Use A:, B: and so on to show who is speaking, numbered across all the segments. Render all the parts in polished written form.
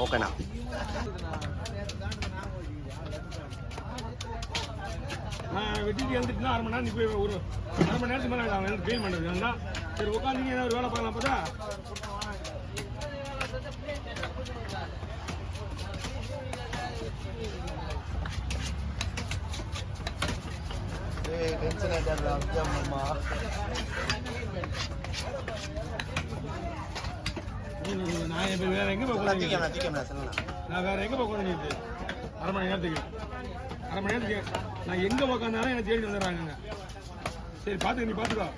A: ஓகேண்ணா.
B: நான் வெட்டிட்டு எழுந்துட்டுனா 1/2 மணி நேரம் நீ போய் ஒரு 1/2 மணி நேரத்துக்கு மேலே நான் வந்து க்ளீன் பண்ணுறது. சரி உட்காந்து ஏதாவது ஒரு வேலை பார்க்கலாம் பார்த்தா
A: டென்ஷன் ஆகிட்டாருமா.
B: நான் இப்போ வேற எங்கே போய் நான் வேற எங்கே போய் உட்காந்து 1/2 மணி நேரத்துக்கு நான் எங்கே உட்காந்தாலும் என்னை தேடி வந்துடுறாங்க. சரி பார்த்துக்க, நீ பார்த்துக்கோ.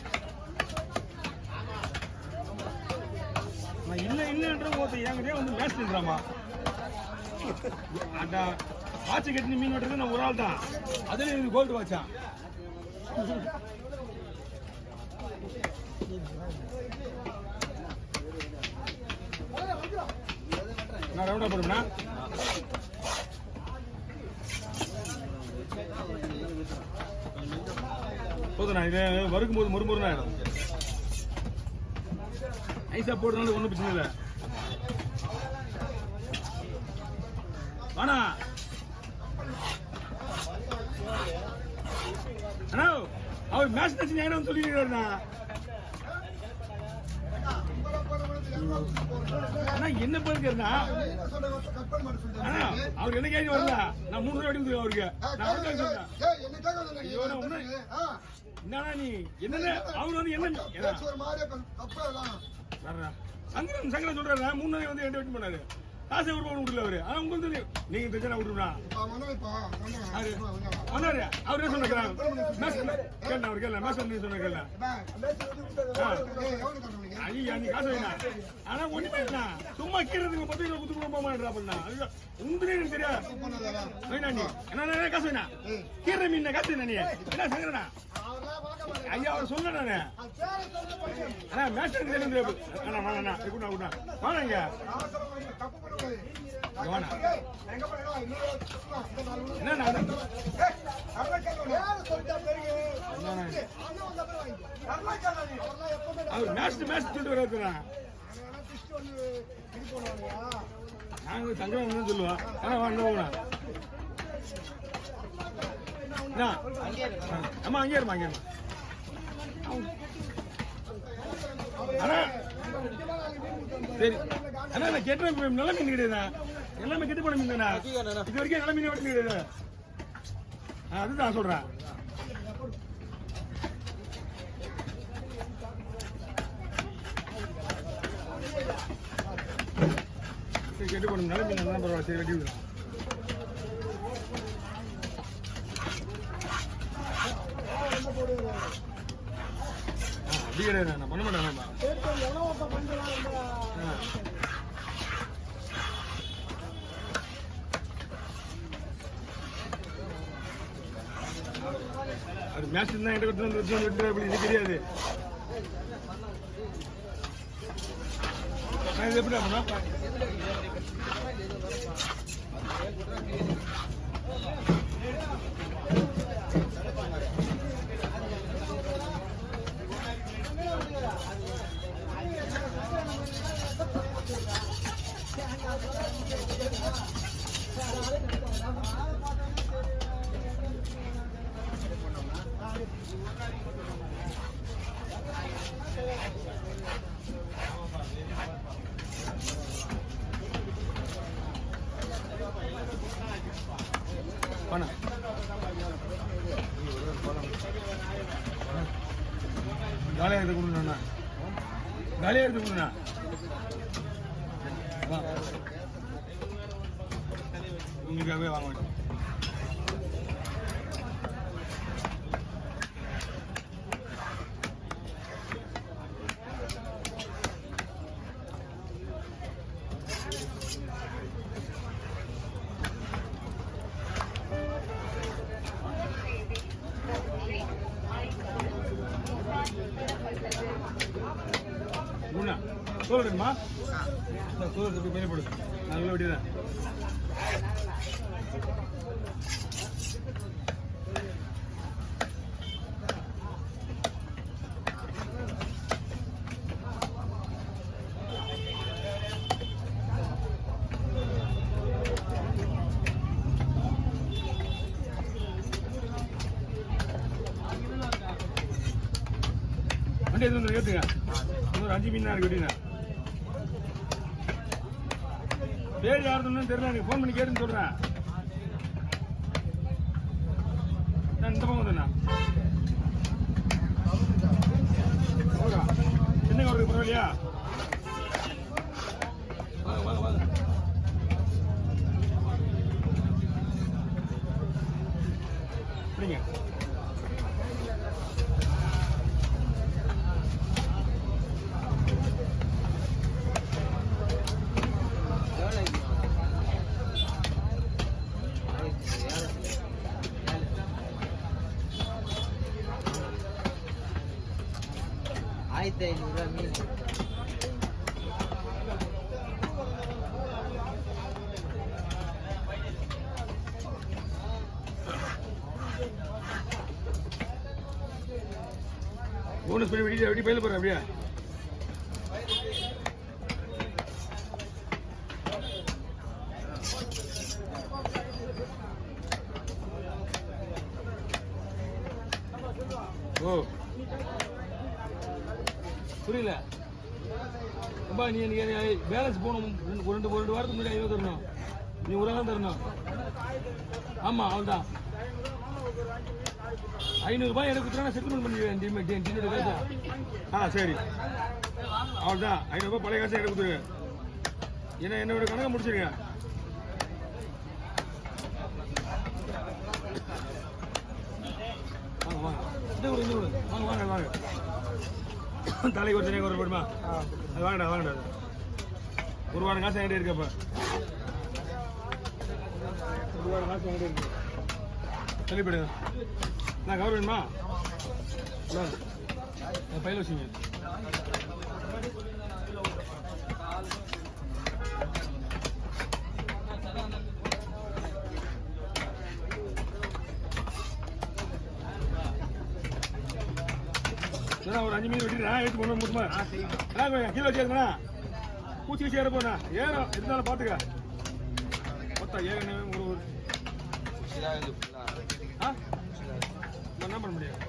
B: நான் இல்லைன்ற ஒருத்தர் என்கிட்டயே வந்து மேட்ச் பண்ணுறாமா. அந்த வாட்சை கட்டி மீன் வெட்டுறது நான் ஒரு ஆள் தான். அதில் எனக்கு கோல்டு வாட்சா. நான் ரவுண்டா போடும்னா போதுண்ணா. இது வறுக்கும் போது மொறுமொறுனா ஆயிடும். ஐஸா போடுறதுனால ஒன்றும் பிரச்சனை இல்லை. வாணா அண்ணா, அவர் மேட்ச் தச்சு நேரம் சொல்லிடுறாருண்ணா. அண்ணா என்ன பண்ணிருக்கா அவர் என்ன கேள்வி வரல. நான் 3 ரூபாய் அடி அவருக்கு என்னன்னா நீ என்ன அவர் வந்து என்ன சங்கரன் சொல்றாரு 3 ரூபாய் வந்து 2 வெட்டி பண்ணாரு. காசு ஒரு பவுன் விடல அவரு. ஆனா உங்களுக்கு நீங்க பிரச்சனை விட்டுருந்தா அவரே சொன்னாரு. அவர் கேள்ல மேட்ச் பண்ணி சொன்ன ஐயா நீ காசு வேணா. ஆனா ஒண்ணு பேசினா சும்மா கீழதுக்கு 10 கிலோ குத்து போக மாட்டா. உங்களுக்கு எனக்கு தெரியாது வேணா. நீ என்ன காசு வேணா கீரை மீன் காசு வேணா. நீ என்ன சங்கரனா ஐயா அவர் சொன்ன நானு. ஆனா மேட்ச் தெரியாது. வாங்க அவர் மேட்ச் சொல்லிட்டு வர்றதுண்ணா. நாங்க தங்கம் சொல்லுவோம். ஆனா வாங்க ஆமா அங்கே இருமா அங்கே இருமா. ஆனா சரி ஆனா நான் கேட்ட நல்ல மீன் கிடையாது. எல்லாமே கெட்டு போன மீன் தானே. இது வரைக்கும் நல்ல மீன் வெட்டி கிடையாது. அதுதான் சொல்றேன். கெட்டு போன நல்ல மீன் தான் பரவாயில்ல. சரி வெட்டி விடலாம். அப்படி கிடையாது. நான் பண்ண மாட்டேன். அது மேட்ச் தான் என்கிட்ட அப்படி இது தெரியாது. இது எப்படி அப்படின்னா காலியாக எடுத்து கொடுங்கண்ணா. காலியாக எடுத்து கொடுங்கண்ணா. உங்களுக்காகவே வாங்க மாட்டேன். சொல்லுமா சோறு பயன்படுது. நல்ல வட்டிதான். வண்டி எது வந்து கேட்டுங்க இன்னொரு 5 மீன் இருக்கு வெட்டினா பேர் யாருன்னு தெரியல எனக்கு ஃபோன் பண்ணி கேட்டுன்னு சொல்றேன் நான் இந்த பக்கம் வந்தேண்ணா சின்ன கவருக்கு பரவாயில்லையா வாங்க வாங்க வாங்க சரிங்க
A: ஆயிரத்தி 500 மீன்
B: போனஸ் பண்ணி வெடி பயில போறேன் அப்படியே ஓ புரியல ரொம்ப நீ பேலன்ஸ் போகணும் ரெண்டு வாரத்துக்கு முன்னாடி 50 தரணும் நீ ஒரு தான் தரணும் ஆமா அவள்தான் 500 ரூபாய் எனக்கு கொடுத்தா செட்டில்மெண்ட் பண்ணிடுவேன் சரி அவள்தான் 500 ரூபாய் பழைய காசை எனக்கு கொடுத்துருவேன் என்னோட கணக்கை முடிச்சிருங்க வாங்க வாங்க இந்த வாங்க வாங்க வாங்க தலைக்கு ஒரு தனியாக ஒரு போடுமா அது வாங்கடா ஒரு வாரம் காசு என்கிட்ட இருக்கப்ப ஒரு வாரம் காசு என்கிட்ட இருக்கு சொல்லிவிடுங்க நான் கவர் வேணுமா பையில வச்சுங்க ஒரு 5 மீன் வெட்டிடுறேன் எடுத்து போன முட்டுமா கீழே வச்சுருந்தா பூச்சி வச்சு ஏற போனா ஏறும் இருந்தாலும் பார்த்துக்க மொத்தம் ஏறனவே ஒரு என்ன பண்ண முடியும்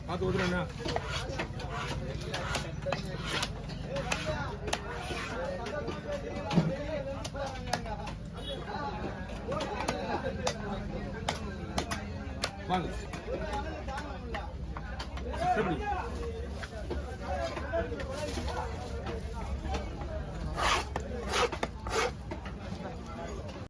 B: பார்த்து ஊத்துறேண்ணா வாங்க எப்படி